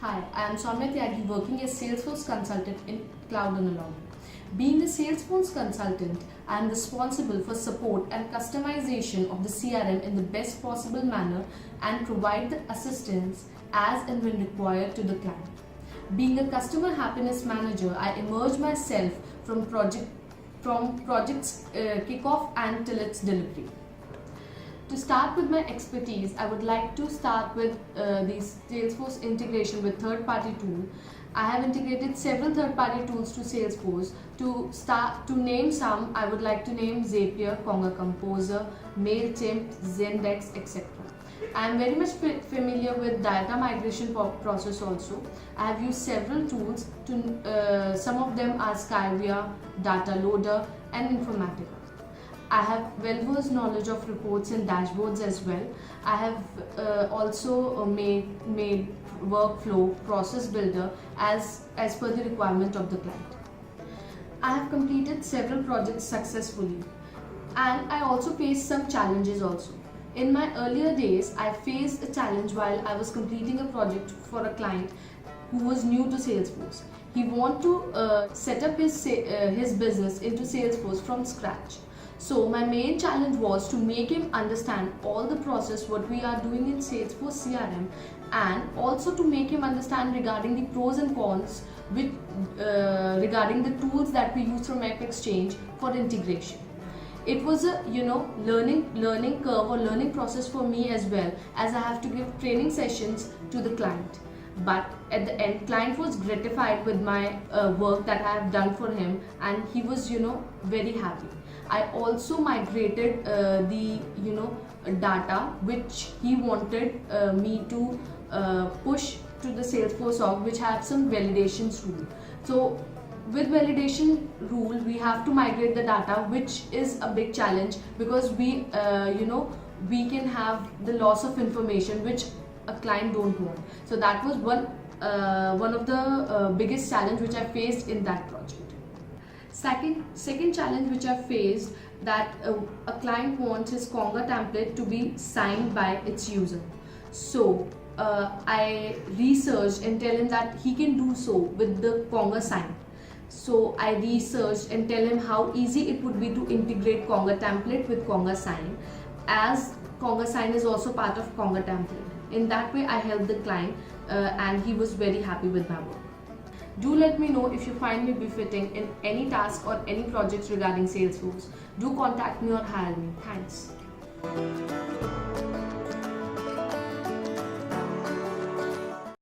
Hi, I am Somya Tyagi working as Salesforce consultant in Cloud and Along. Being a Salesforce consultant, I am responsible for support and customization of the CRM in the best possible manner and provide the assistance as and when required to the client. Being a customer happiness manager, I immerse myself from project's kickoff and till its delivery. To start with my expertise, I would like to start with the Salesforce integration with third-party tool. I have integrated several third-party tools to Salesforce. To name some, I would like to name Zapier, Conga Composer, MailChimp, Zendex, etc. I am very much familiar with data migration process also. I have used several tools. Some of them are Skyvia, Data Loader, and Informatica. I have well-versed knowledge of reports and dashboards as well. I have also made workflow process builder as per the requirement of the client. I have completed several projects successfully, and I also faced some challenges also. In my earlier days, I faced a challenge while I was completing a project for a client who was new to Salesforce. He wanted to set up his business into Salesforce from scratch. So my main challenge was to make him understand all the process what we are doing in Salesforce CRM, and also to make him understand regarding the pros and cons regarding the tools that we use from AppExchange for integration. It was a learning curve or learning process for me as well, as I have to give training sessions to the client. But at the end, client was gratified with my work that I have done for him, and he was very happy. I also migrated the data which he wanted me to push to the Salesforce org, which have some validations rule. So with validation rule, we have to migrate the data, which is a big challenge because we can have the loss of information which a client don't want. So that was one of the biggest challenge which I faced in that project. Second challenge which I faced, that a client wants his Conga template to be signed by its user. So I researched and tell him that he can do so with the Conga sign. So I researched and tell him how easy it would be to integrate Conga template with Conga sign, as Conga sign is also part of Conga template. In that way, I helped the client and he was very happy with my work. Do let me know if you find me befitting in any task or any projects regarding Salesforce. Do contact me or hire me. Thanks.